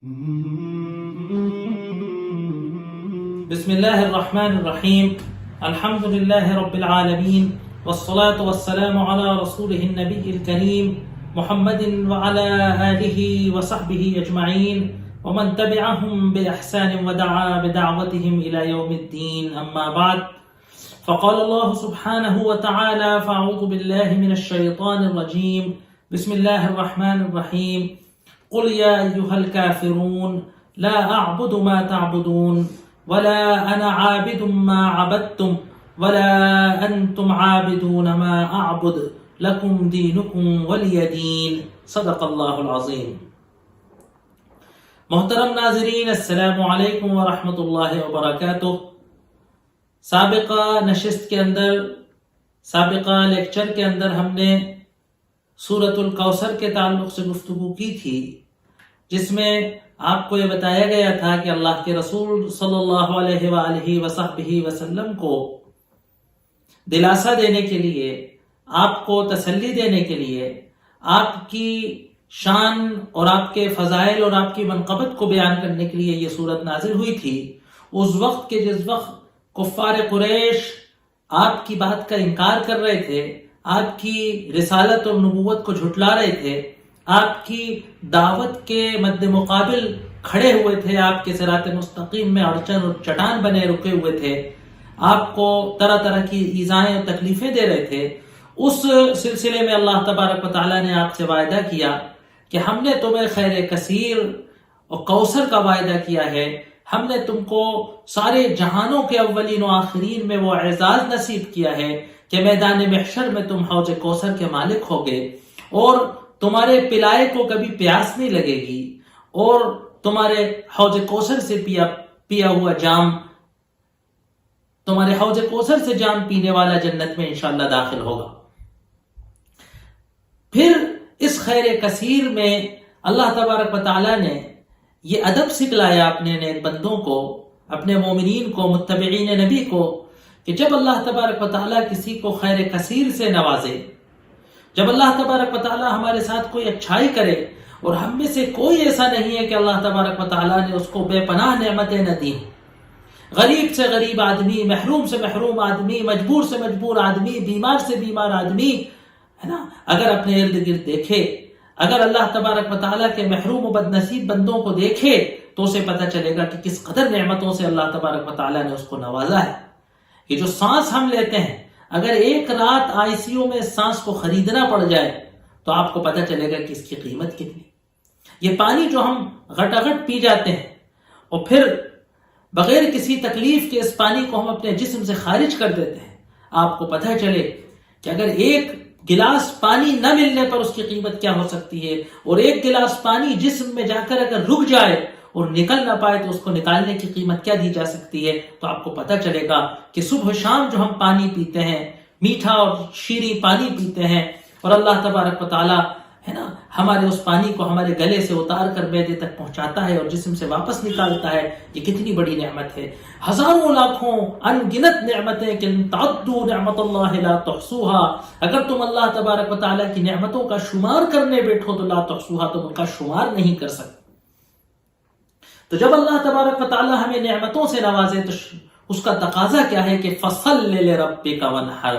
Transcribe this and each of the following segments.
بسم الله الرحمن الرحيم. الحمد لله رب العالمين، والصلاة والسلام على رسوله النبي الكريم محمد وعلى آله وصحبه أجمعين ومن تبعهم بإحسان ودعا بدعوتهم إلى يوم الدين. أما بعد، فقال الله سبحانه وتعالى: فأعوذ بالله من الشيطان الرجيم. بسم الله الرحمن الرحيم. قل يا أيها الكافرون لا أعبد ما تعبدون ولا أنا عابد ما عبدتم ولا أنتم عابدون ما أعبد لكم دينكم ولي دين. صدق اللہ العظیم. محترم ناظرین، السلام علیکم ورحمۃ اللہ وبرکاتہ. سابقہ نشست کے اندر، سابقہ لیکچر کے اندر ہم نے سورۃ الکوثر کے تعلق سے گفتگو کی تھی، جس میں آپ کو یہ بتایا گیا تھا کہ اللہ کے رسول صلی اللہ علیہ وآلہ وصحبہ وسلم کو دلاسا دینے کے لیے، آپ کو تسلی دینے کے لیے، آپ کی شان اور آپ کے فضائل اور آپ کی منقبت کو بیان کرنے کے لیے یہ صورت نازل ہوئی تھی. اس وقت کے جس وقت کفار قریش آپ کی بات کا انکار کر رہے تھے، آپ کی رسالت اور نبوت کو جھٹلا رہے تھے، آپ کی دعوت کے مد مقابل کھڑے ہوئے تھے، آپ کے صراط مستقیم میں اڑچن اور چٹان بنے رکے ہوئے تھے، آپ کو طرح طرح کی ایذائیں اور تکلیفیں دے رہے تھے. اس سلسلے میں اللہ تبارک و تعالیٰ نے آپ سے وعدہ کیا کہ ہم نے تمہیں خیر کثیر اور کوثر کا وعدہ کیا ہے. ہم نے تم کو سارے جہانوں کے اولین و آخرین میں وہ اعزاز نصیب کیا ہے کہ میدان محشر میں تم حوض کوثر کے مالک ہوگے، اور تمہارے پلائے کو کبھی پیاس نہیں لگے گی، اور تمہارے حوض کوثر سے پیا ہوا جام، تمہارے حوض کوثر سے جام پینے والا جنت میں انشاءاللہ داخل ہوگا. پھر اس خیر کثیر میں اللہ تبارک و تعالیٰ نے یہ ادب سکھلایا اپنے نیک بندوں کو، اپنے مومنین کو، متبعین نبی کو، کہ جب اللہ تبارک و تعالیٰ کسی کو خیر کثیر سے نوازے، جب اللہ تبارک و تعالیٰ ہمارے ساتھ کوئی اچھائی کرے، اور ہم میں سے کوئی ایسا نہیں ہے کہ اللہ تبارک و تعالیٰ نے اس کو بے پناہ نعمتیں نہ دی. غریب سے غریب آدمی، محروم سے محروم آدمی، مجبور سے مجبور آدمی، بیمار سے بیمار آدمی، ہے نا، اگر اپنے ارد گرد دیکھے، اگر اللہ تبارک و تعالیٰ کے محروم و بد نصیب بندوں کو دیکھے، تو اسے پتہ چلے گا کہ کس قدر نعمتوں سے اللہ تبارک و تعالیٰ نے اس کو نوازا ہے. یہ جو سانس ہم لیتے ہیں، اگر ایک رات آئی سی یو میں سانس کو خریدنا پڑ جائے تو آپ کو پتہ چلے گا کہ اس کی قیمت کتنی. یہ پانی جو ہم گھٹاگھٹ پی جاتے ہیں اور پھر بغیر کسی تکلیف کے اس پانی کو ہم اپنے جسم سے خارج کر دیتے ہیں، آپ کو پتہ چلے کہ اگر ایک گلاس پانی نہ ملنے پر اس کی قیمت کیا ہو سکتی ہے، اور ایک گلاس پانی جسم میں جا کر اگر رک جائے اور نکل نہ پائے تو اس کو نکالنے کی قیمت کیا دی جا سکتی ہے. تو آپ کو پتہ چلے گا کہ صبح شام جو ہم پانی پیتے ہیں، میٹھا اور شیریں پانی پیتے ہیں، اور اللہ تبارک و تعالیٰ ہے نا ہمارے اس پانی کو ہمارے گلے سے اتار کر معدے تک پہنچاتا ہے اور جسم سے واپس نکالتا ہے، یہ کتنی بڑی نعمت ہے. ہزاروں لاکھوں ان گنت نعمتیں کہ تعدوا نعمت اللہ لا تحصوها، اگر تم اللہ تبارک و تعالیٰ کی نعمتوں کا شمار کرنے بیٹھو تو لا تحصوها، تم ان کا شمار نہیں کر سکتے. تو جب اللہ تبارک و تعالیٰ ہمیں نعمتوں سے نوازے تو اس کا تقاضا کیا ہے کہ فصل لربک وانحر،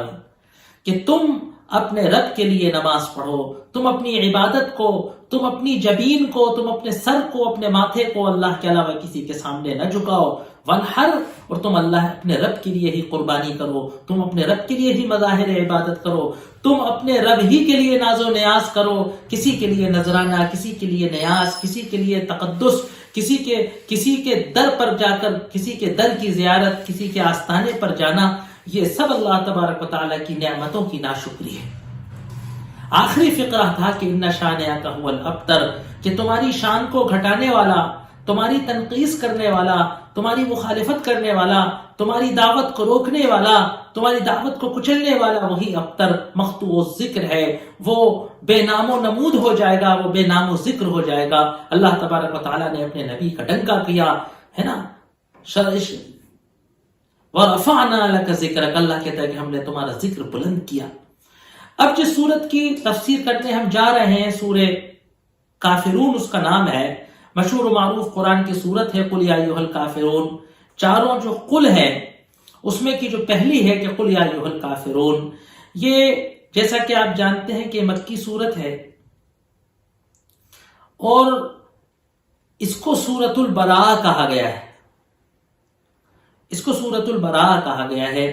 کہ تم اپنے رب کے لیے نماز پڑھو، تم اپنی عبادت کو، تم اپنی جبین کو، تم اپنے سر کو، اپنے ماتھے کو اللہ کے علاوہ کسی کے سامنے نہ جھکاؤ. وانحر، اور تم اللہ اپنے رب کے لیے ہی قربانی کرو، تم اپنے رب کے لیے ہی مظاہر عبادت کرو، تم اپنے رب ہی کے لیے ناز و نیاز کرو. کسی کے لیے نذرانہ، کسی کے لیے نیاز، کسی کے لیے تقدس، کسی کے در پر جا کر، کسی کے در کی زیارت، کسی کے آستانے پر جانا، یہ سب اللہ تبارک و تعالیٰ کی نعمتوں کی ناشکری ہے. آخری فقرہ تھا کہ ان شانئک هو الابتر، کہ تمہاری شان کو گھٹانے والا، تمہاری تنقیص کرنے والا، تمہاری مخالفت کرنے والا، تمہاری دعوت کو روکنے والا، تمہاری دعوت کو کچلنے والا وہی ابتر مقطوع الذکر ہے. وہ بے نام و نمود ہو جائے گا، وہ بے نام و ذکر ہو جائے گا. اللہ تبارک و تعالیٰ نے اپنے نبی کا ڈنکا کیا ہے نا، وَرَفَعْنَا لَكَ ذِكْرَكَ، اللہ کہتا ہے کہ ہم نے تمہارا ذکر بلند کیا. اب جس سورت کی تفسیر کرنے ہم جا رہے ہیں، سورہ کافرون اس کا نام ہے. مشہور و معروف قرآن کی صورت ہے قل یا ایھا الکافرون. چاروں جو قل ہے اس میں کی جو پہلی ہے کہ قل یا ایھا الکافرون، یہ جیسا کہ آپ جانتے ہیں کہ مکی صورت ہے اور اس کو سورۃ البراء کہا گیا ہے. اس کو سورۃ البراء کہا گیا ہے.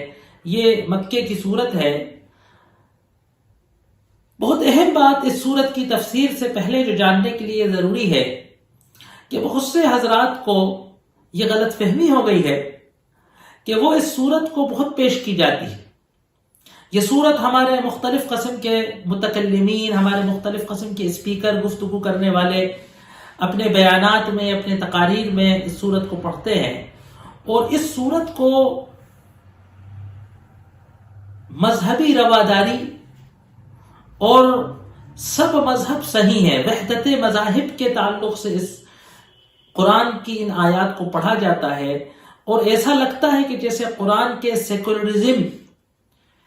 یہ مکے کی صورت ہے. بہت اہم بات اس صورت کی تفسیر سے پہلے جو جاننے کے لیے ضروری ہے کہ بہت سے حضرات کو یہ غلط فہمی ہو گئی ہے کہ وہ اس صورت کو بہت پیش کی جاتی ہے. یہ صورت ہمارے مختلف قسم کے متکلمین، ہمارے مختلف قسم کے اسپیکر، گفتگو کرنے والے اپنے بیانات میں، اپنے تقاریر میں اس صورت کو پڑھتے ہیں اور اس صورت کو مذہبی رواداری اور سب مذہب صحیح ہے، وحدت مذاہب کے تعلق سے اس قرآن کی ان آیات کو پڑھا جاتا ہے اور ایسا لگتا ہے کہ جیسے قرآن کے سیکولرزم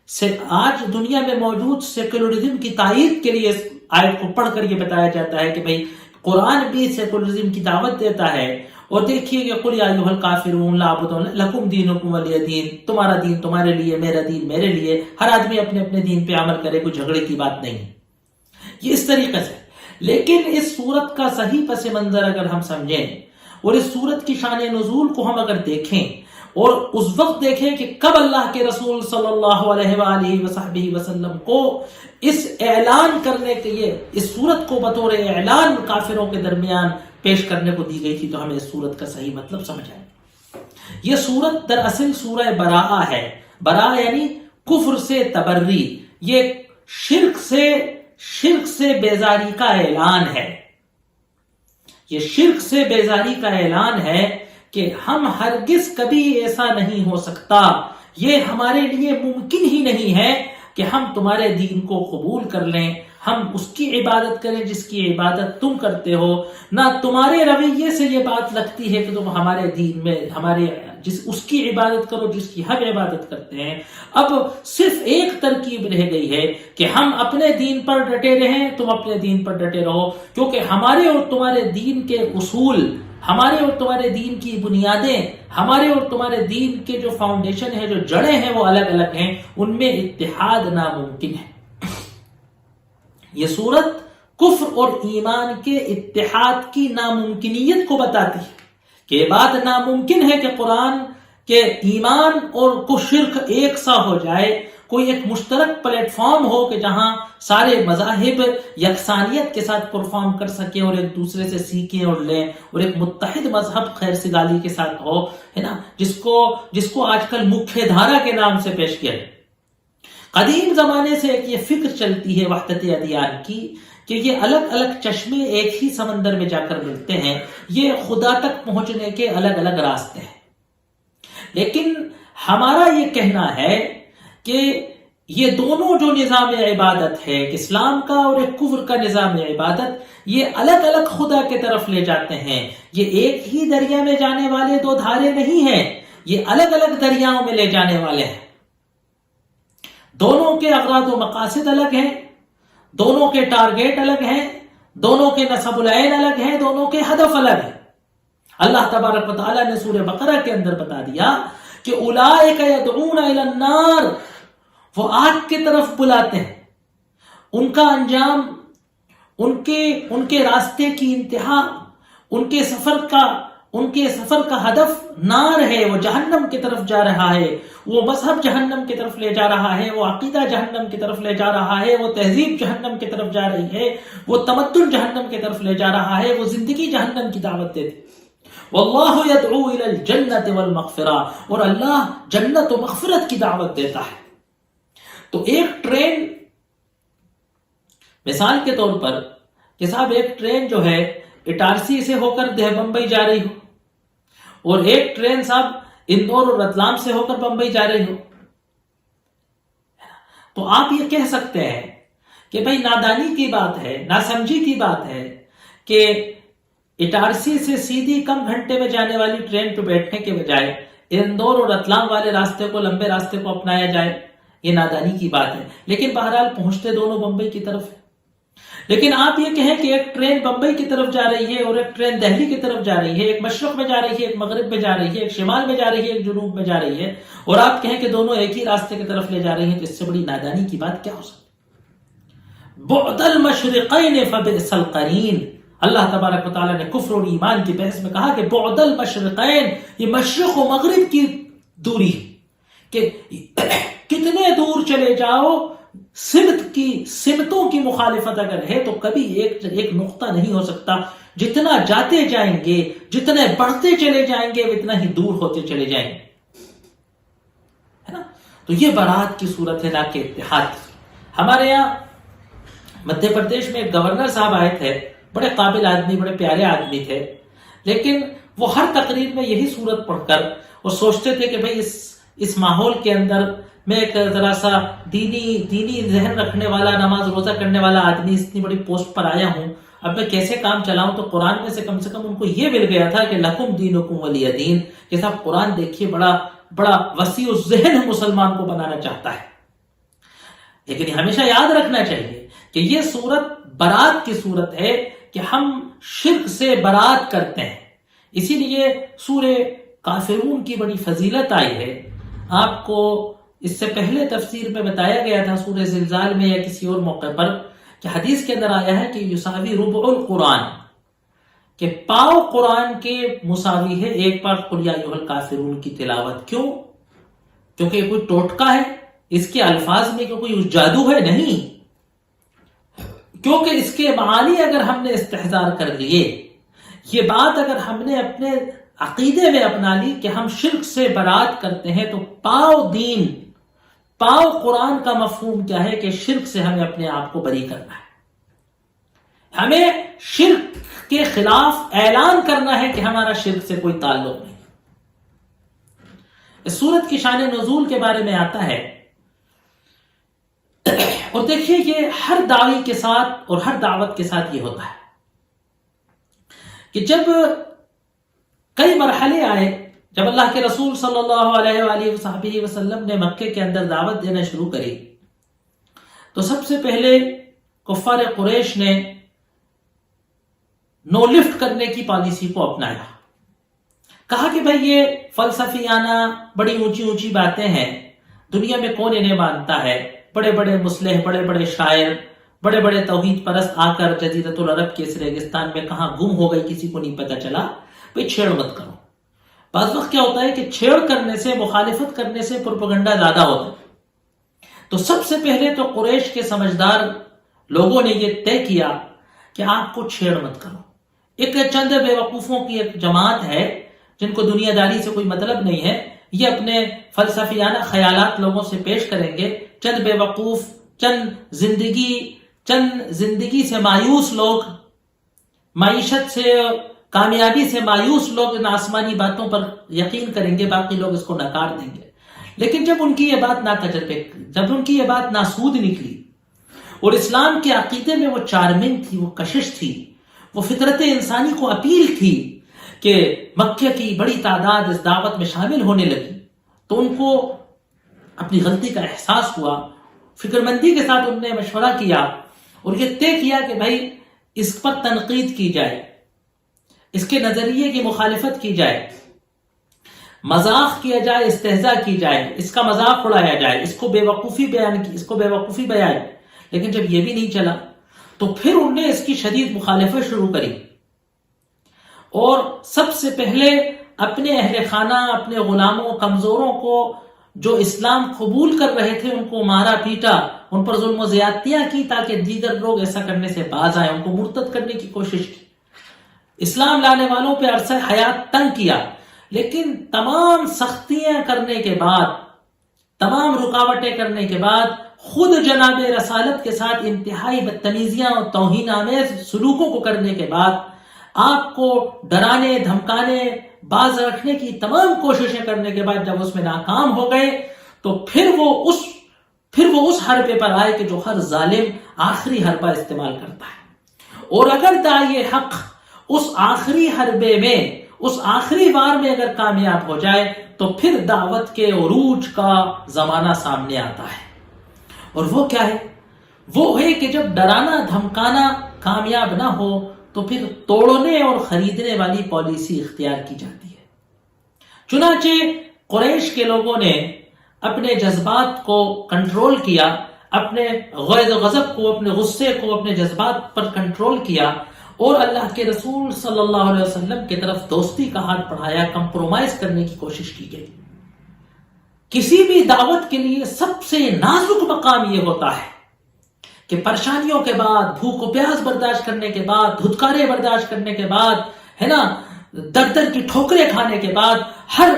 سے آج دنیا میں موجود سیکولرزم کی تائید کے لیے اس آیت کو پڑھ کر یہ بتایا جاتا ہے کہ بھئی قرآن بھی سیکولرزم کی دعوت دیتا ہے. اور دیکھیے کہ قل یا ایھا الکافرون لا اعبد لکم دینکم ولی دین، تمہارا دین تمہارے لیے، میرا دین میرے لیے، ہر آدمی اپنے اپنے دین پہ عمل کرے، کوئی جھگڑے کی بات نہیں. یہ اس طریقے سے. لیکن اس صورت کا صحیح پس منظر اگر ہم سمجھیں اور اس صورت کی شان نزول کو ہم اگر دیکھیں اور اس وقت دیکھیں کہ کب اللہ کے رسول صلی اللہ علیہ وآلہ وصحبہ وسلم کو اس اعلان کرنے کے لیے اس صورت کو بطور اعلان کافروں کے درمیان پیش کرنے کو دی گئی تھی، تو ہمیں اس صورت کا صحیح مطلب سمجھ آئے. یہ صورت دراصل سورہ براء ہے. براء یعنی کفر سے تبری، یہ شرک سے بیزاری کا اعلان ہے. یہ شرک سے بیزاری کا اعلان ہے کہ ہم ہرگز کبھی ایسا نہیں ہو سکتا، یہ ہمارے لیے ممکن ہی نہیں ہے کہ ہم تمہارے دین کو قبول کر لیں، ہم اس کی عبادت کریں جس کی عبادت تم کرتے ہو. نہ تمہارے رویے سے یہ بات لگتی ہے کہ تم ہمارے دین میں اس کی عبادت کرو جس کی ہم عبادت کرتے ہیں. اب صرف ایک ترکیب رہ گئی ہے کہ ہم اپنے دین پر ڈٹے رہیں، تم اپنے دین پر ڈٹے رہو، کیونکہ ہمارے اور تمہارے دین کے اصول، ہمارے اور تمہارے دین کی بنیادیں، ہمارے اور تمہارے دین کے جو فاؤنڈیشن ہے، جو جڑیں ہیں، وہ الگ الگ ہیں، ان میں اتحاد ناممکن ہے. یہ صورت کفر اور ایمان کے اتحاد کی ناممکنیت کو بتاتی ہے کہ یہ بات ناممکن ہے کہ قرآن کے ایمان اور شرک ایک سا ہو جائے، کوئی ایک مشترک پلیٹ فارم ہو کہ جہاں سارے مذاہب یکسانیت کے ساتھ پرفارم کر سکیں اور ایک دوسرے سے سیکھیں اور لیں، اور ایک متحد مذہب خیر سگالی کے ساتھ ہو، ہے نا، جس کو آج کل مکھیہ دھارا کے نام سے پیش کیا ہے. قدیم زمانے سے ایک یہ فکر چلتی ہے وحدت ادیان کی کہ یہ الگ الگ چشمے ایک ہی سمندر میں جا کر ملتے ہیں، یہ خدا تک پہنچنے کے الگ الگ راستے ہیں. لیکن ہمارا یہ کہنا ہے کہ یہ دونوں جو نظام عبادت ہے، ایک اسلام کا اور ایک کفر کا نظام عبادت، یہ الگ الگ خدا کے طرف لے جاتے ہیں. یہ ایک ہی دریا میں جانے والے دو دھارے نہیں ہیں، یہ الگ الگ دریاؤں میں لے جانے والے ہیں. دونوں کے اغراض و مقاصد الگ ہیں، دونوں کے ٹارگیٹ الگ ہیں، دونوں کے نصب العین الگ ہیں، دونوں کے ہدف الگ ہیں. اللہ تبارک و تعالیٰ نے سورہ بقرہ کے اندر بتا دیا کہ اولئک یدعون الی النار، وہ آگ کی طرف بلاتے ہیں. ان کا انجام، ان کے راستے کی انتہا، ان کے سفر کا ہدف نار ہے، وہ جہنم کی طرف جا رہا ہے، وہ مذہب جہنم کی طرف لے جا رہا ہے، وہ عقیدہ جہنم کی طرف لے جا رہا ہے، وہ تہذیب جہنم کی طرف جا رہی ہے، وہ تمدن جہنم کی طرف لے جا رہا ہے، وہ زندگی جہنم کی دعوت دیتی. واللہ یدعو الی الجنۃ والمغفرہ، اور اللہ جنت و مغفرت کی دعوت دیتا ہے. تو ایک ٹرین، مثال کے طور پر کہ صاحب ایک ٹرین جو ہے اٹارسی سے ہو کر دیہ بمبئی جا رہی ہو، اور ایک ٹرین صاحب اندور اور رتلام سے ہو کر بمبئی جا رہی ہو، تو آپ یہ کہہ سکتے ہیں کہ بھئی نادانی کی بات ہے، ناسمجھی کی بات ہے کہ اٹارسی سے سیدھی کم گھنٹے میں جانے والی ٹرین پہ بیٹھنے کے بجائے اندور اور رتلام والے راستے کو، لمبے راستے کو اپنایا جائے. یہ نادانی کی بات ہے، لیکن بہرحال پہنچتے دونوں بمبئی کی طرف ہے. لیکن آپ یہ کہیں کہ ایک ٹرین بمبئی کی طرف جا رہی ہے اور ایک ٹرین دہلی کی طرف جا رہی ہے، ایک مشرق میں جا رہی ہے، ایک مغرب میں جا رہی ہے، ایک شمال میں جا رہی ہے، ایک جنوب میں جا رہی ہے، اور آپ کہیں کہ دونوں ایک ہی راستے کی طرف لے جا رہی ہیں، تو اس سے بڑی نادانی کی بات کیا ہو سکتی؟ بعد المشرقین فبئس القرین، اللہ تبارک و تعالیٰ نے کفر اور ایمان کی بحث میں کہا کہ بعد المشرقین، یہ مشرق و مغرب کی دوری ہے، کہ کتنے دور چلے جاؤ، سمتوں کی مخالفت اگر ہے تو کبھی ایک نقطہ نہیں ہو سکتا، جتنا جاتے جائیں گے، جتنے بڑھتے چلے جائیں گے، اتنا ہی دور ہوتے چلے جائیں گے، ہے نا؟ تو یہ برات کی صورت ہے، نہ کہ اتحاد کی۔ ہمارے یہاں مدھیہ پردیش میں ایک گورنر صاحب آئے تھے، بڑے قابل آدمی، بڑے پیارے آدمی تھے، لیکن وہ ہر تقریر میں یہی صورت پڑھ کر اور سوچتے تھے کہ بھئی اس ماحول کے اندر میں ایک ذرا سا دینی ذہن رکھنے والا، نماز روزہ کرنے والا آدمی اتنی بڑی پوسٹ پر آیا ہوں، اب میں کیسے کام چلاؤں؟ تو قرآن میں سے کم ان کو یہ مل گیا تھا کہ لکم دینکم ولی دین، کہ صاحب قرآن دیکھیے بڑا وسیع الذہن مسلمان کو بنانا چاہتا ہے۔ لیکن ہمیشہ یاد رکھنا چاہیے کہ یہ صورت برات کی صورت ہے، کہ ہم شرک سے برات کرتے ہیں۔ اسی لیے سورہ کافرون کی بڑی فضیلت آئی ہے۔ آپ کو اس سے پہلے تفسیر میں بتایا گیا تھا سورہ زلزال میں یا کسی اور موقع پر، کہ حدیث کے اندر آیا ہے کہ یساوی ربع القرآن، کہ پاؤ قرآن کے مساوی ہے ایک بار قل یا ایھا الکافرون کی تلاوت۔ کیوں؟ کیونکہ یہ کوئی ٹوٹکا ہے، اس کے الفاظ میں کوئی جادو ہے؟ نہیں، کیونکہ اس کے معانی اگر ہم نے استحضار کر لیے، یہ بات اگر ہم نے اپنے عقیدے میں اپنا لی کہ ہم شرک سے برات کرتے ہیں، تو پاؤ قرآن کا مفہوم کیا ہے کہ شرک سے ہمیں اپنے آپ کو بری کرنا ہے، ہمیں شرک کے خلاف اعلان کرنا ہے کہ ہمارا شرک سے کوئی تعلق نہیں۔ اس سورت کی شان نزول کے بارے میں آتا ہے، اور دیکھیے یہ ہر داعی کے ساتھ اور ہر دعوت کے ساتھ یہ ہوتا ہے کہ جب کئی مرحلے آئے، جب اللہ کے رسول صلی اللہ علیہ وآلہ وسلم نے مکے کے اندر دعوت دینا شروع کری، تو سب سے پہلے کفار قریش نے نو لفٹ کرنے کی پالیسی کو اپنایا۔ کہا کہ بھئی یہ فلسفیانہ بڑی اونچی باتیں ہیں، دنیا میں کون انہیں مانتا ہے؟ بڑے بڑے مصلح، بڑے بڑے شاعر، بڑے بڑے توحید پرست آ کر جزیرۃ العرب کے اس ریگستان میں کہاں گم ہو گئی، کسی کو نہیں پتہ چلا۔ بھئی چھیڑ مت کرو۔ بعض وقت کیا ہوتا ہے کہ چھیڑ کرنے سے، مخالفت کرنے سے پروپیگنڈا زیادہ ہوتا ہے۔ تو سب سے پہلے تو قریش کے سمجھدار لوگوں نے یہ طے کیا کہ آپ کو چھیڑ مت کرو۔ ایک چند بے وقوفوں کی ایک جماعت ہے جن کو دنیا داری سے کوئی مطلب نہیں ہے، یہ اپنے فلسفیانہ خیالات لوگوں سے پیش کریں گے۔ چند بے وقوف، چند زندگی سے مایوس لوگ، معیشت سے، کامیابی سے مایوس لوگ ان آسمانی باتوں پر یقین کریں گے، باقی لوگ اس کو نکار دیں گے۔ لیکن جب ان کی یہ بات ناسود نکلی اور اسلام کے عقیدے میں وہ چارمنگ تھی، وہ کشش تھی، وہ فطرت انسانی کو اپیل تھی کہ مکہ کی بڑی تعداد اس دعوت میں شامل ہونے لگی، تو ان کو اپنی غلطی کا احساس ہوا۔ فکر مندی کے ساتھ انہوں نے مشورہ کیا اور یہ طے کیا کہ بھائی اس پر تنقید کی جائے، اس کے نظریے کی مخالفت کی جائے، مذاق کیا جائے، استہزاء کی جائے، اس کا مذاق اڑایا جائے، اس کو بے وقوفی بیان۔ لیکن جب یہ بھی نہیں چلا تو پھر انہوں نے اس کی شدید مخالفت شروع کری، اور سب سے پہلے اپنے اہل خانہ، اپنے غلاموں، کمزوروں کو جو اسلام قبول کر رہے تھے ان کو مارا پیٹا، ان پر ظلم و زیادتیاں کی تاکہ دیگر لوگ ایسا کرنے سے باز آئیں، ان کو مرتد کرنے کی کوشش کی، اسلام لانے والوں پہ عرصہ حیات تنگ کیا۔ لیکن تمام سختیاں کرنے کے بعد، تمام رکاوٹیں کرنے کے بعد، خود جناب رسالت کے ساتھ انتہائی بدتمیزیاں اور توہین آمیز سلوکوں کو کرنے کے بعد، آپ کو ڈرانے، دھمکانے، باز رکھنے کی تمام کوششیں کرنے کے بعد جب اس میں ناکام ہو گئے، تو پھر وہ اس حربے پر آئے کہ جو ہر ظالم آخری حربہ استعمال کرتا ہے۔ اور اگر داعی حق اس آخری حربے میں، اس آخری وار میں اگر کامیاب ہو جائے تو پھر دعوت کے عروج کا زمانہ سامنے آتا ہے۔ اور وہ کیا ہے؟ وہ ہے کہ جب ڈرانا دھمکانا کامیاب نہ ہو تو پھر توڑنے اور خریدنے والی پالیسی اختیار کی جاتی ہے۔ چنانچہ قریش کے لوگوں نے اپنے جذبات کو کنٹرول کیا، اپنے غیظ و غضب کو، اپنے غصے کو، اپنے جذبات پر کنٹرول کیا، اور اللہ کے رسول صلی اللہ علیہ وسلم کی طرف دوستی کا ہاتھ بڑھایا، کمپرومائز کرنے کی کوشش کی گئی۔ کسی بھی دعوت کے لیے سب سے نازک مقام یہ ہوتا ہے کہ پریشانیوں کے بعد، بھوک و پیاس برداشت کرنے کے بعد، دھتکارے برداشت کرنے کے بعد، ہے نا، در در کی ٹھوکریں کھانے کے بعد، ہر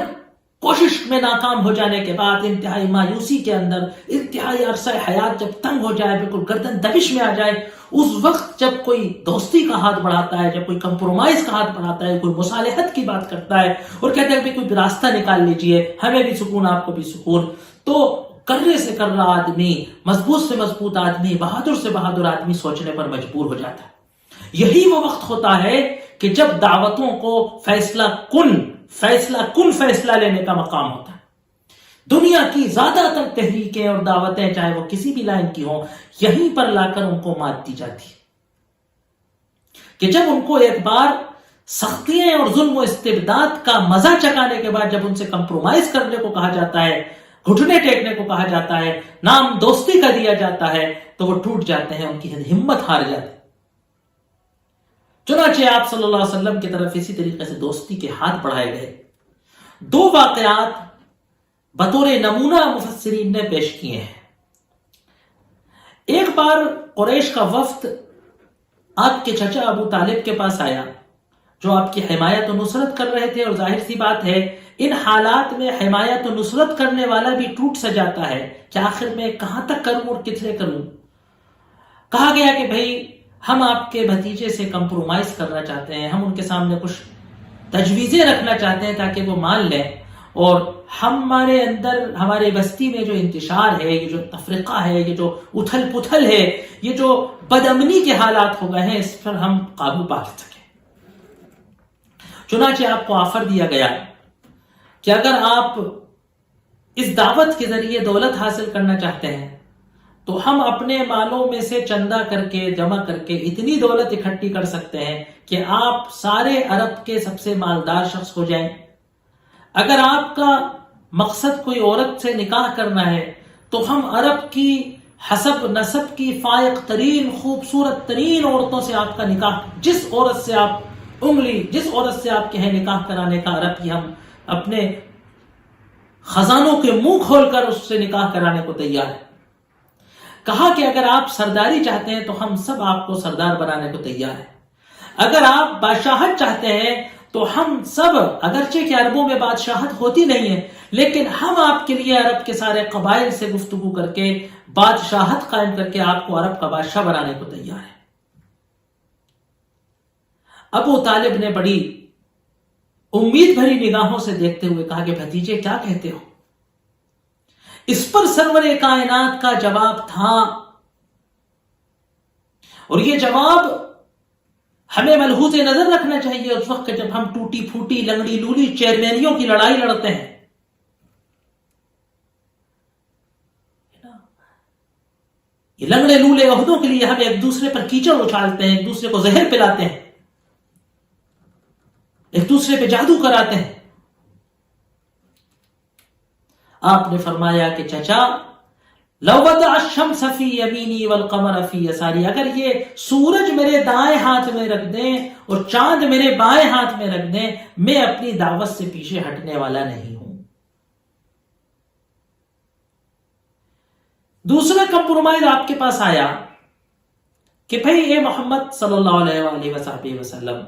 کوشش میں ناکام ہو جانے کے بعد، انتہائی مایوسی کے اندر، انتہائی عرصہ حیات جب تنگ ہو جائے، بالکل گردن دبش میں آ جائے، اس وقت جب کوئی دوستی کا ہاتھ بڑھاتا ہے، جب کوئی کمپرومائز کا ہاتھ بڑھاتا ہے، کوئی مصالحت کی بات کرتا ہے اور کہتا ہے کہ کوئی راستہ نکال لیجئے، ہمیں بھی سکون، آپ کو بھی سکون، تو کرنے سے کر رہا آدمی، مضبوط سے مضبوط آدمی، بہادر سے بہادر آدمی سوچنے پر مجبور ہو جاتا ہے۔ یہی وہ وقت ہوتا ہے کہ جب دعوتوں کو فیصلہ کن فیصلہ لینے کا مقام ہوتا ہے۔ دنیا کی زیادہ تر تحریکیں اور دعوتیں، چاہے وہ کسی بھی لائن کی ہوں، یہیں پر لا کر ان کو مات دی جاتی ہے کہ جب ان کو ایک بار سختیاں اور ظلم و استبداد کا مزہ چکانے کے بعد جب ان سے کمپرومائز کرنے کو کہا جاتا ہے، گھٹنے ٹیکنے کو کہا جاتا ہے، نام دوستی کا دیا جاتا ہے، تو وہ ٹوٹ جاتے ہیں، ان کی ہمت ہار جاتی ہے۔ چنانچہ آپ صلی اللہ علیہ وسلم کی طرف اسی طریقے سے دوستی کے ہاتھ بڑھائے گئے۔ دو واقعات بطور نمونہ مفسرین نے پیش کیے ہیں۔ ایک بار قریش کا وفد آپ کے چچا ابو طالب کے پاس آیا، جو آپ کی حمایت و نصرت کر رہے تھے، اور ظاہر سی بات ہے ان حالات میں حمایت و نصرت کرنے والا بھی ٹوٹ سا جاتا ہے کہ آخر میں کہاں تک کروں اور کتنے کروں۔ کہا گیا کہ بھئی ہم آپ کے بھتیجے سے کمپرومائز کرنا چاہتے ہیں، ہم ان کے سامنے کچھ تجویزیں رکھنا چاہتے ہیں تاکہ وہ مان لیں، اور ہمارے اندر، ہمارے بستی میں جو انتشار ہے، یہ جو تفرقہ ہے، یہ جو اتھل پتھل ہے، یہ جو بدامنی کے حالات ہو گئے ہیں، اس پر ہم قابو پا سکیں۔ چنانچہ آپ کو آفر دیا گیا کہ اگر آپ اس دعوت کے ذریعے دولت حاصل کرنا چاہتے ہیں تو ہم اپنے مالوں میں سے چندہ کر کے، جمع کر کے اتنی دولت اکٹھی کر سکتے ہیں کہ آپ سارے عرب کے سب سے مالدار شخص ہو جائیں۔ اگر آپ کا مقصد کوئی عورت سے نکاح کرنا ہے تو ہم عرب کی حسب نسب کی فائق ترین، خوبصورت ترین عورتوں سے آپ کا نکاح، جس عورت سے آپ کے ہیں نکاح کرانے کا، عرب کی ہم اپنے خزانوں کے منہ کھول کر اس سے نکاح کرانے کو تیار ہیں۔ کہا کہ اگر آپ سرداری چاہتے ہیں تو ہم سب آپ کو سردار بنانے کو تیار ہیں۔ اگر آپ بادشاہت چاہتے ہیں تو ہم سب، اگرچہ کہ عربوں میں بادشاہت ہوتی نہیں ہے، لیکن ہم آپ کے لیے عرب کے سارے قبائل سے گفتگو کر کے بادشاہت قائم کر کے آپ کو عرب کا بادشاہ بنانے کو تیار ہے۔ ابو طالب نے بڑی امید بھری نگاہوں سے دیکھتے ہوئے کہا کہ بھتیجے کیا کہتے ہو؟ اس پر سرور کائنات کا جواب تھا، اور یہ جواب ہمیں ملحوظ نظر رکھنا چاہیے اس وقت جب ہم ٹوٹی پھوٹی لنگڑی لولی چیئرمینیوں کی لڑائی لڑتے ہیں۔ یہ لنگڑے لولے عہدوں کے لیے ہم ایک دوسرے پر کیچڑ اچھالتے ہیں، ایک دوسرے کو زہر پلاتے ہیں، ایک دوسرے پہ جادو کراتے ہیں۔ آپ نے فرمایا کہ چچا، لو وضع الشمس فی یمینی والقمر فی یساری، اگر یہ سورج میرے دائیں ہاتھ میں رکھ دیں اور چاند میرے بائیں ہاتھ میں رکھ دیں، میں اپنی دعوت سے پیچھے ہٹنے والا نہیں ہوں۔ دوسرا کمپرومائز آپ کے پاس آیا کہ بھئی اے محمد صلی اللہ علیہ وآلہ وسلم،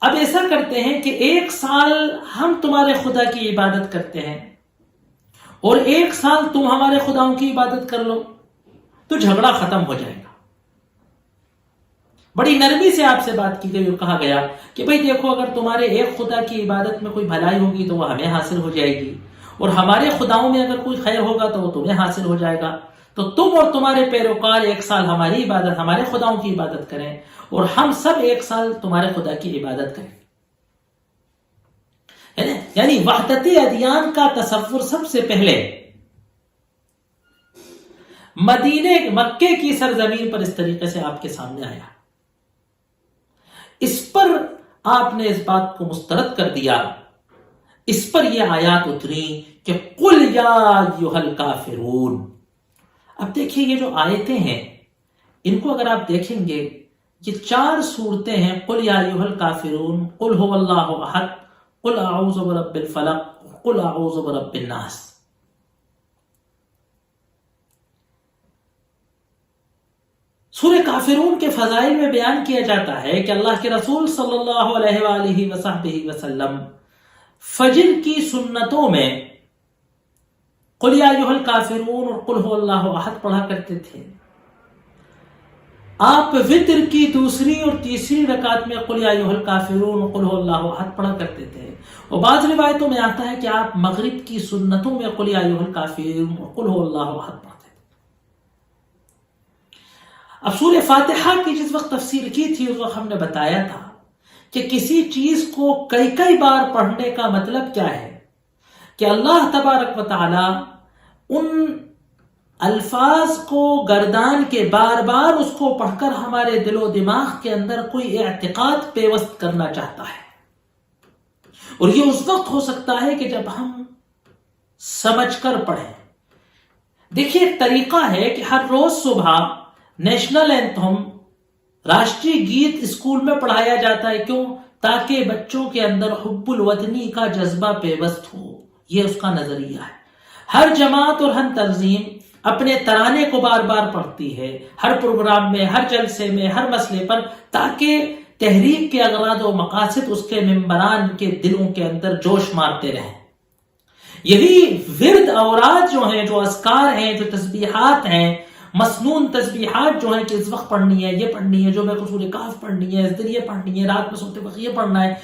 اب ایسا کرتے ہیں کہ 1 سال ہم تمہارے خدا کی عبادت کرتے ہیں اور 1 سال تم ہمارے خداؤں کی عبادت کر لو، تو جھگڑا ختم ہو جائے گا۔ بڑی نرمی سے آپ سے بات کی گئی اور کہا گیا کہ بھئی دیکھو، اگر تمہارے ایک خدا کی عبادت میں کوئی بھلائی ہوگی تو وہ ہمیں حاصل ہو جائے گی، اور ہمارے خداؤں میں اگر کوئی خیر ہوگا تو وہ تمہیں حاصل ہو جائے گا، تو تم اور تمہارے پیروکار 1 سال ہماری عبادت، ہمارے خداؤں کی عبادت کریں، اور ہم سب 1 سال تمہارے خدا کی عبادت کریں۔ یعنی وحدت ادیان کا تصور سب سے پہلے مکے کی سرزمین پر اس طریقے سے آپ کے سامنے آیا. اس پر آپ نے اس بات کو مسترد کر دیا. اس پر یہ آیات اتری کہ قل یا ایھا الکافرون. اب دیکھیے یہ جو آیتیں ہیں ان کو اگر آپ دیکھیں گے یہ 4 صورتیں ہیں. قل یا ایھا الکافرون، قل ھو اللہ احد، قل اعوذ برب الفلق، قل اعوذ برب الناس. سورہ کافرون کے فضائل میں بیان کیا جاتا ہے کہ اللہ کے رسول صلی اللہ علیہ وآلہ وصحبہ وسلم فجر کی سنتوں میں قل یا ایھا الکافرون اور قل ھو اللہ احد پڑھا کرتے تھے. آپ وتر کی دوسری اور تیسری رکعت میں قل یا ایھا الکافرون اور قل ھو اللہ احد پڑھا کرتے تھے. اور بعض روایتوں میں آتا ہے کہ آپ مغرب کی سنتوں میں قل یا ایھا الکافرون اور قل ھو اللہ احد پڑھتے تھے. اب سورہ فاتحہ کی جس وقت تفسیر کی تھی اس وقت ہم نے بتایا تھا کہ کسی چیز کو کئی بار پڑھنے کا مطلب کیا ہے کہ اللہ تبارک و تعالی ان الفاظ کو گردان کے بار بار اس کو پڑھ کر ہمارے دل و دماغ کے اندر کوئی اعتقاد پیوست کرنا چاہتا ہے. اور یہ اس وقت ہو سکتا ہے کہ جب ہم سمجھ کر پڑھیں. دیکھیے ایک طریقہ ہے کہ ہر روز صبح نیشنل اینتھم راشٹری گیت اسکول میں پڑھایا جاتا ہے. کیوں؟ تاکہ بچوں کے اندر حب الوطنی کا جذبہ پیوست ہو. یہ اس کا نظریہ ہے. ہر جماعت اور ہر تنظیم اپنے ترانے کو بار بار پڑھتی ہے ہر پروگرام میں، ہر جلسے میں، ہر مسئلے پر، تاکہ تحریک کے اغراض و مقاصد اس کے ممبران کے دلوں کے اندر جوش مارتے رہیں. یہی ورد اوراد جو ہیں، جو اذکار ہیں، جو تسبیحات ہیں، مسنون تسبیحات جو ہیں کہ اس وقت پڑھنی ہے، یہ پڑھنی ہے، جو میں سورہ کہف پڑھنی ہے، اس دن یہ پڑھنی ہے، رات میں سوتے وقت یہ پڑھنا ہے.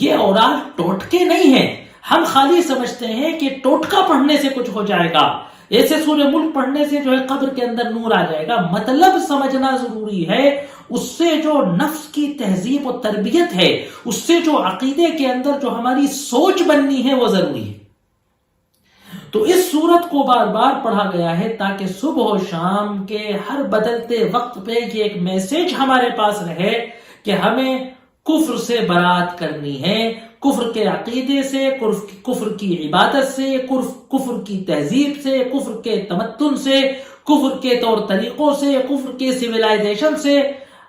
یہ اوراد ٹوٹکے نہیں ہیں. ہم خالی سمجھتے ہیں کہ ٹوٹکا پڑھنے سے کچھ ہو جائے گا، ایسے سورہ ملک پڑھنے سے جو ہے قبر کے اندر نور آ جائے گا. مطلب سمجھنا ضروری ہے. اس سے جو نفس کی تہذیب و تربیت ہے، اس سے جو عقیدے کے اندر جو ہماری سوچ بننی ہے وہ ضروری ہے. تو اس صورت کو بار بار پڑھا گیا ہے تاکہ صبح و شام کے ہر بدلتے وقت پہ یہ ایک میسج ہمارے پاس رہے کہ ہمیں کفر سے برات کرنی ہے، کفر کے عقیدے سے، کفر کی عبادت سے، کفر کی تہذیب سے، کفر کے تمدن سے، کفر کے طور طریقوں سے، کفر کے سویلائزیشن سے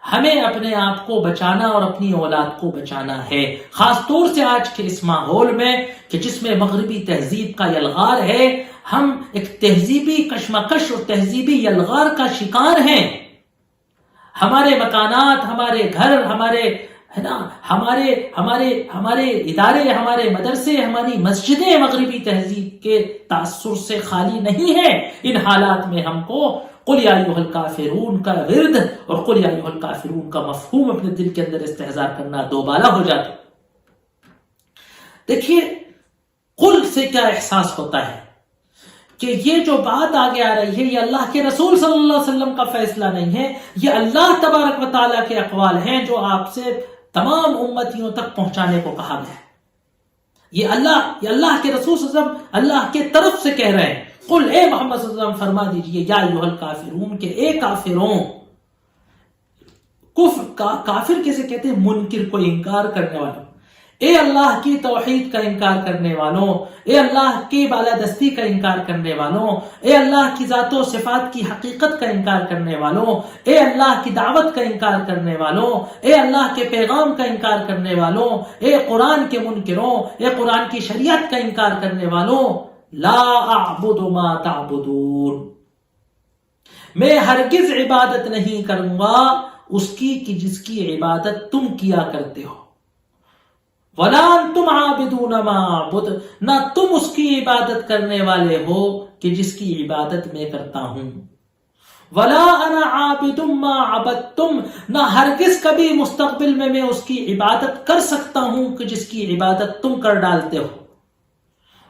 ہمیں اپنے آپ کو بچانا اور اپنی اولاد کو بچانا ہے. خاص طور سے آج کے اس ماحول میں کہ جس میں مغربی تہذیب کا یلغار ہے، ہم ایک تہذیبی کشمکش اور تہذیبی یلغار کا شکار ہیں. ہمارے مکانات، ہمارے گھر، ہمارے ادارے، ہمارے مدرسے، ہماری مسجدیں مغربی تہذیب کے تاثر سے خالی نہیں ہیں. ان حالات میں ہم کو قل یا ایھا الکافرون کا ورد اور قل یا ایھا الکافرون کا مفہوم اپنے دل کے اندر استحضار کرنا دوبالا ہو جاتا. دیکھیے قل سے کیا احساس ہوتا ہے کہ یہ جو بات آگے آ رہی ہے یہ اللہ کے رسول صلی اللہ علیہ وسلم کا فیصلہ نہیں ہے، یہ اللہ تبارک و تعالیٰ کے اقوال ہیں جو آپ سے تمام امتیوں تک پہنچانے کو کہا گیا ہے. یہ اللہ کے رسول صلی اللہ علیہ وسلم اللہ کے طرف سے کہہ رہے ہیں. قل اے محمد صلی اللہ علیہ وسلم فرما دیجئے یا ایھا الکافرون کہ اے کافروں. کافر کسے کہتے ہیں؟ منکر کو انکار کرنے والوں. اے اللہ کی توحید کا انکار کرنے والوں، اے اللہ کی بالادستی کا انکار کرنے والوں، اے اللہ کی ذات و صفات کی حقیقت کا انکار کرنے والوں، اے اللہ کی دعوت کا انکار کرنے والوں، اے اللہ کے پیغام کا انکار کرنے والوں، اے قرآن کے منکروں، اے قرآن کی شریعت کا انکار کرنے والوں. لا اعبد ما تعبدون، میں ہرگز عبادت نہیں کروں گا اس کی کہ جس کی عبادت تم کیا کرتے ہو. وَلَا أَنْتُمْ عَابِدُونَ مَا أَعْبُدُ، نہ تم اس کی عبادت کرنے والے ہو کہ جس کی عبادت میں کرتا ہوں. وَلَا أَنَا عَابِدٌ مَا عَبَدتُّمْ، نہ ہرگز کبھی مستقبل میں اس کی عبادت کر سکتا ہوں کہ جس کی عبادت تم کر ڈالتے ہو.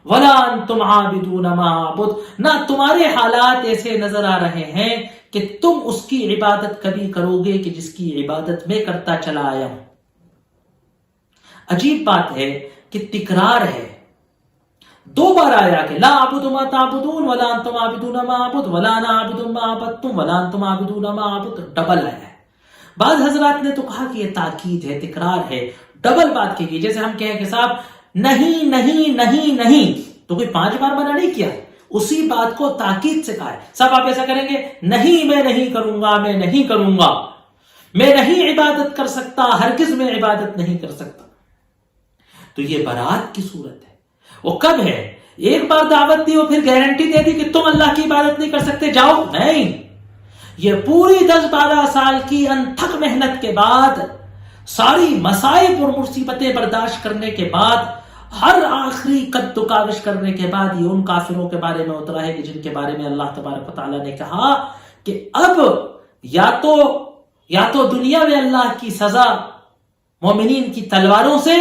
وَلَا أَنْتُمْ عَابِدُونَ مَا أَعْبُدُ، نہ تمہارے حالات ایسے نظر آ رہے ہیں کہ تم اس کی عبادت کبھی کرو گے کہ جس کی عبادت میں کرتا چلا آیا ہوں. عجیب بات ہے کہ تکرار ہے. دو بار آیا کہ لا اعبد ما تعبدون ولا انتم عابدون ما اعبد ولا انا عابد ما عبدتم ولا انتم عابدون ما اعبد، ڈبل آیا ہے۔ بعض حضرات نے تو کہا کہ یہ تاکید ہے، تکرار ہے، ڈبل بات کی گئی، جیسے ہم کہیں کہ صاحب نہیں نہیں نہیں نہیں، تو کوئی 5 بار منع نہیں کیا، اسی بات کو تاکید سے کہا ہے۔ صاحب آپ ایسا کریں گے؟ نہیں میں نہیں کروں گا، میں نہیں کروں گا، میں نہیں عبادت کر سکتا، ہرگز میں عبادت نہیں کر سکتا، تو یہ برات کی صورت ہے۔ وہ کب ہے؟ ایک بار دعوت دی اور پھر گارنٹی دے دی کہ تم اللہ کی عبادت نہیں کر سکتے، جاؤ، نہیں، یہ پوری 10-12 سال کی انتھک محنت کے بعد، ساری مصائب اور مصیبتیں برداشت کرنے کے بعد، ہر آخری قد و کاوش کرنے کے بعد یہ ان کافروں کے بارے میں اترا ہے کہ جن کے بارے میں اللہ تبارک و تعالیٰ نے کہا کہ اب یا تو دنیا میں اللہ کی سزا مومنین کی تلواروں سے،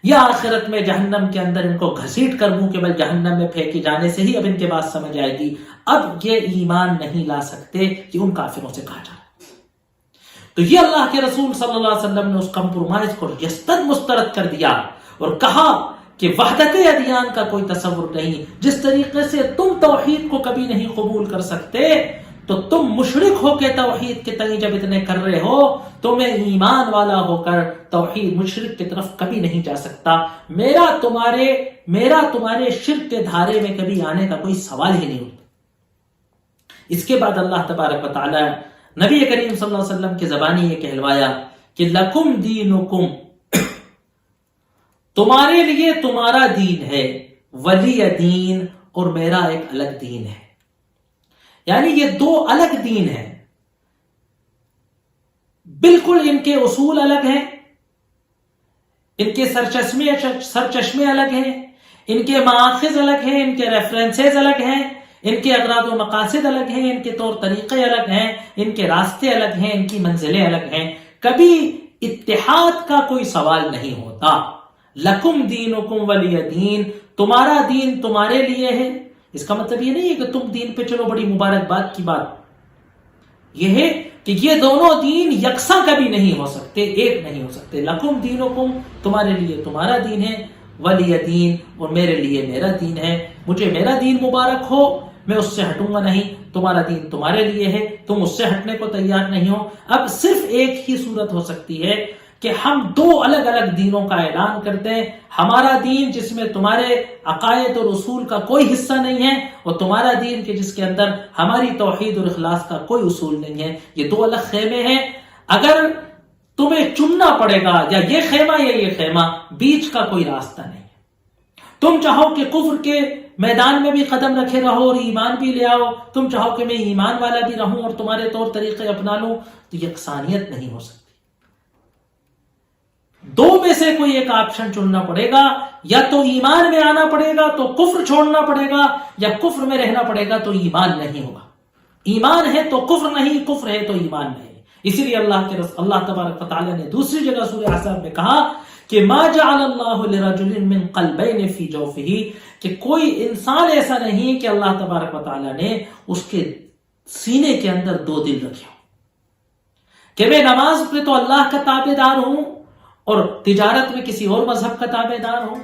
یا آخرت میں جہنم کے اندر ان کو گھسیٹ کر منہ کے بل جہنم میں پھینکی جانے سے ہی اب ان کے بات سمجھ آئے گی، اب یہ ایمان نہیں لا سکتے، کہ ان کافروں سے کہا جا رہا ہے۔ تو یہ اللہ کے رسول صلی اللہ علیہ وسلم نے اس کمپرومائز کو یستد مسترد کر دیا اور کہا کہ وحدت ادیان کا کوئی تصور نہیں۔ جس طریقے سے تم توحید کو کبھی نہیں قبول کر سکتے، تو تم مشرک ہو کے توحید کے تئیں جب اتنے کر رہے ہو، تو میں ایمان والا ہو کر توحید مشرک کی طرف کبھی نہیں جا سکتا۔ میرا تمہارے شرک کے دھارے میں کبھی آنے کا کوئی سوال ہی نہیں ہوتا۔ اس کے بعد اللہ تبارک و تعالی نبی کریم صلی اللہ علیہ وسلم کی زبانی یہ کہلوایا کہ لکم دینکم، تمہارے لیے تمہارا دین ہے، ولی دین، اور میرا ایک الگ دین ہے۔ یعنی یہ 2 الگ دین ہیں، بالکل ان کے اصول الگ ہیں، ان کے سرچشمے الگ ہیں، ان کے مآخذ الگ ہیں، ان کے ریفرنسز الگ ہیں، ان کے اغراض و مقاصد الگ ہیں، ان کے طور طریقے الگ ہیں، ان کے راستے الگ ہیں، ان کی منزلیں الگ ہیں۔ کبھی اتحاد کا کوئی سوال نہیں ہوتا۔ لکم دینکم ولی دین، تمہارا دین تمہارے لیے ہے۔ اس کا مطلب یہ نہیں ہے کہ تم دین پہ چلو بڑی مبارکباد کی بات، یہ ہے کہ یہ دونوں دین یکساں کبھی نہیں ہو سکتے، ایک نہیں ہو سکتے۔ لکم دینکم، تمہارے لیے تمہارا دین ہے، ولی دین، اور میرے لیے میرا دین ہے۔ مجھے میرا دین مبارک ہو، میں اس سے ہٹوں گا نہیں، تمہارا دین تمہارے لیے ہے، تم اس سے ہٹنے کو تیار نہیں ہو۔ اب صرف ایک ہی صورت ہو سکتی ہے کہ ہم 2 الگ الگ دینوں کا اعلان کرتے ہیں، ہمارا دین جس میں تمہارے عقائد اور اصول کا کوئی حصہ نہیں ہے، اور تمہارا دین کہ جس کے اندر ہماری توحید اور اخلاص کا کوئی اصول نہیں ہے۔ یہ 2 الگ خیمے ہیں۔ اگر تمہیں چننا پڑے گا یا یہ خیمہ یا یہ خیمہ، بیچ کا کوئی راستہ نہیں ہے۔ تم چاہو کہ کفر کے میدان میں بھی قدم رکھے رہو اور ایمان بھی لے آؤ، تم چاہو کہ میں ایمان والا بھی رہوں اور تمہارے طور طریقے اپنا لوں، تو یکسانیت نہیں ہو سکتی۔ 2 میں سے کوئی ایک آپشن چننا پڑے گا، یا تو ایمان میں آنا پڑے گا تو کفر چھوڑنا پڑے گا، یا کفر میں رہنا پڑے گا تو ایمان نہیں ہوگا۔ ایمان ہے تو کفر نہیں، کفر ہے تو ایمان نہیں۔ اسی لیے اللہ تبارک و تعالی نے دوسری جگہ سورہ احزاب میں کہا کہ ما جعل اللہ لرجل من قلبین فی جوفہ، کہ کوئی انسان ایسا نہیں کہ اللہ تبارک و تعالی نے اس کے سینے کے اندر 2 دل رکھے ہوں، کہ میں نماز پہ تو اللہ کا تابع دار ہوں اور تجارت میں کسی اور مذہب کا تابع دار ہوں۔